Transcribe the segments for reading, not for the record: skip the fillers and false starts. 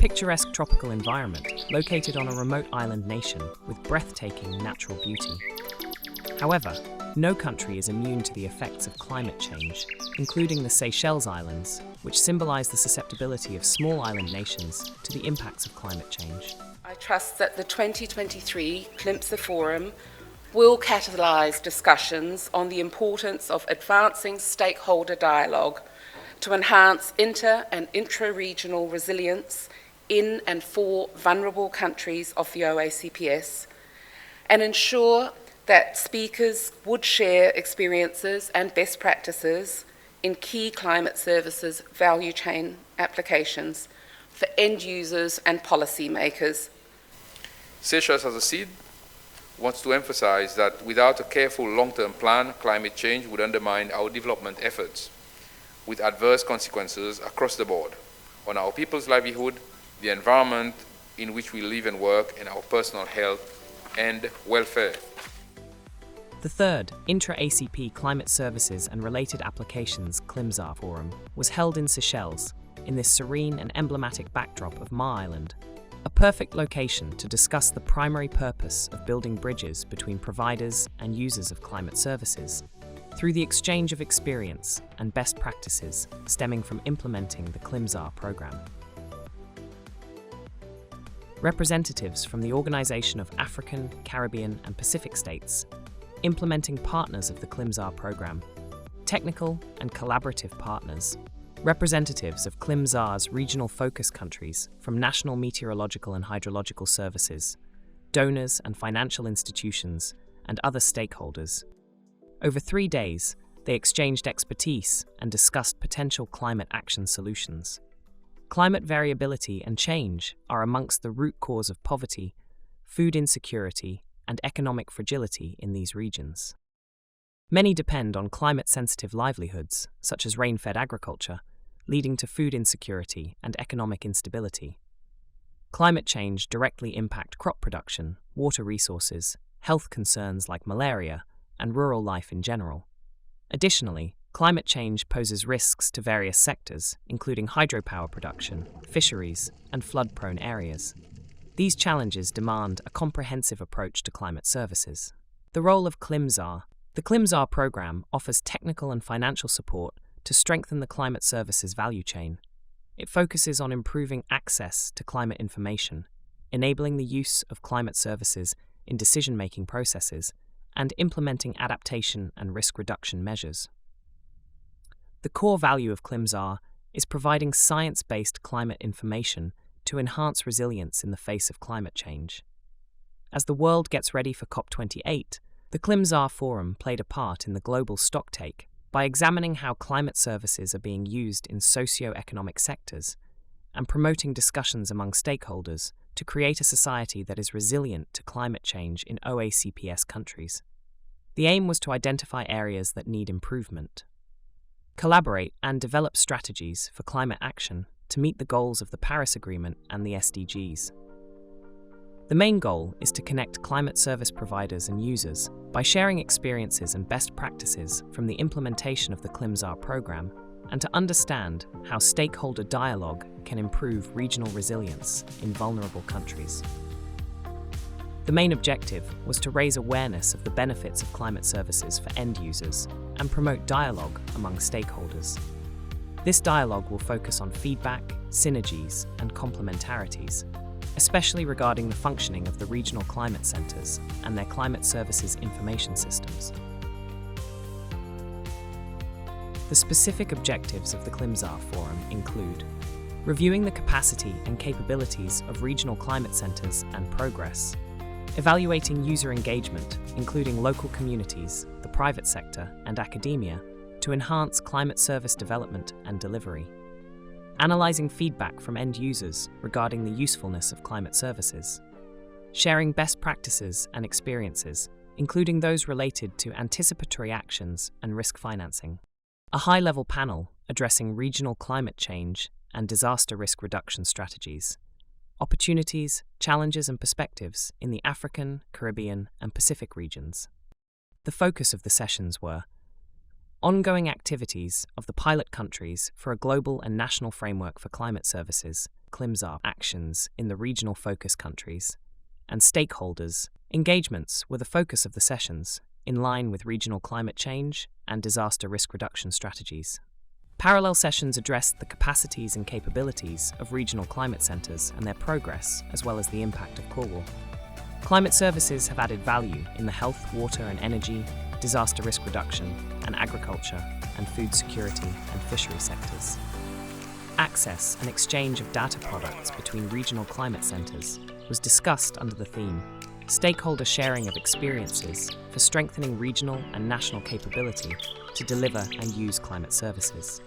picturesque tropical environment located on a remote island nation with breathtaking natural beauty. However, no country is immune to the effects of climate change, including the Seychelles Islands, which symbolize the susceptibility of small island nations to the impacts of climate change. I trust that the 2023 ClimSA Forum will catalyse discussions on the importance of advancing stakeholder dialogue to enhance inter- and intra-regional resilience in and for vulnerable countries of the OACPS, and ensure that speakers would share experiences and best practices in key climate services value chain applications for end users and policy makers. Seychelles as a seed wants to emphasize that without a careful long-term plan, climate change would undermine our development efforts, with adverse consequences across the board on our people's livelihood, the environment in which we live and work, and our personal health and welfare. The third Intra-ACP Climate Services and Related Applications ClimSA Forum was held in Seychelles, in this serene and emblematic backdrop of Ma Island, a perfect location to discuss the primary purpose of building bridges between providers and users of climate services, through the exchange of experience and best practices stemming from implementing the ClimSA Programme. Representatives from the Organization of African, Caribbean and Pacific States, implementing partners of the ClimSA Programme, technical and collaborative partners, representatives of ClimSA's regional focus countries from national meteorological and hydrological services, donors and financial institutions, and other stakeholders. Over 3 days, they exchanged expertise and discussed potential climate action solutions. Climate variability and change are amongst the root cause of poverty, food insecurity, and economic fragility in these regions. Many depend on climate-sensitive livelihoods, such as rain-fed agriculture, leading to food insecurity and economic instability. Climate change directly impacts crop production, water resources, health concerns like malaria, and rural life in general. Additionally, climate change poses risks to various sectors, including hydropower production, fisheries, and flood-prone areas. These challenges demand a comprehensive approach to climate services. The role of ClimSA. The ClimSA Programme offers technical and financial support to strengthen the climate services value chain. It focuses on improving access to climate information, enabling the use of climate services in decision-making processes, and implementing adaptation and risk reduction measures. The core value of ClimSA is providing science-based climate information to enhance resilience in the face of climate change. As the world gets ready for COP28, the ClimSA Forum played a part in the global stocktake by examining how climate services are being used in socio-economic sectors and promoting discussions among stakeholders to create a society that is resilient to climate change in OACPS countries. The aim was to identify areas that need improvement, collaborate and develop strategies for climate action to meet the goals of the Paris Agreement and the SDGs. The main goal is to connect climate service providers and users by sharing experiences and best practices from the implementation of the ClimSA Programme, and to understand how stakeholder dialogue can improve regional resilience in vulnerable countries. The main objective was to raise awareness of the benefits of climate services for end users and promote dialogue among stakeholders. This dialogue will focus on feedback, synergies, and complementarities, especially regarding the functioning of the Regional Climate Centres and their climate services information systems. The specific objectives of the ClimSA Forum include reviewing the capacity and capabilities of regional climate centres and progress, evaluating user engagement, including local communities, the private sector, and academia, to enhance climate service development and delivery, analysing feedback from end users regarding the usefulness of climate services, sharing best practices and experiences, including those related to anticipatory actions and risk financing, a high-level panel addressing regional climate change and disaster risk reduction strategies, opportunities, challenges and perspectives in the African, Caribbean and Pacific regions. The focus of the sessions were ongoing activities of the pilot countries for a global and national framework for climate services, ClimSA actions in the regional focus countries, and stakeholders. Engagements were the focus of the sessions, in line with regional climate change and disaster risk reduction strategies. Parallel sessions addressed the capacities and capabilities of regional climate centres and their progress, as well as the impact of Cornwall. Climate services have added value in the health, water and energy, disaster risk reduction, and agriculture and food security and fishery sectors. Access and exchange of data products between regional climate centres was discussed under the theme Stakeholder Sharing of Experiences for Strengthening Regional and National Capability to Deliver and Use Climate Services.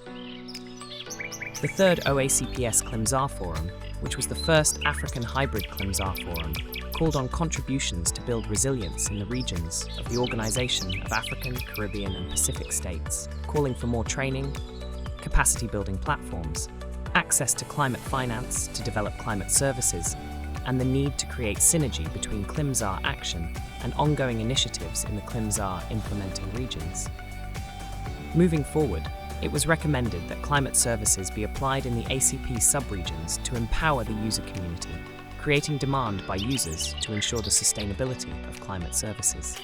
The third OACPS ClimSA Forum, which was the first African hybrid ClimSA Forum, called on contributions to build resilience in the regions of the Organisation of African, Caribbean and Pacific States, calling for more training, capacity-building platforms, access to climate finance to develop climate services, and the need to create synergy between ClimSA action and ongoing initiatives in the ClimSA implementing regions. Moving forward, it was recommended that climate services be applied in the ACP sub-regions to empower the user community, creating demand by users to ensure the sustainability of climate services.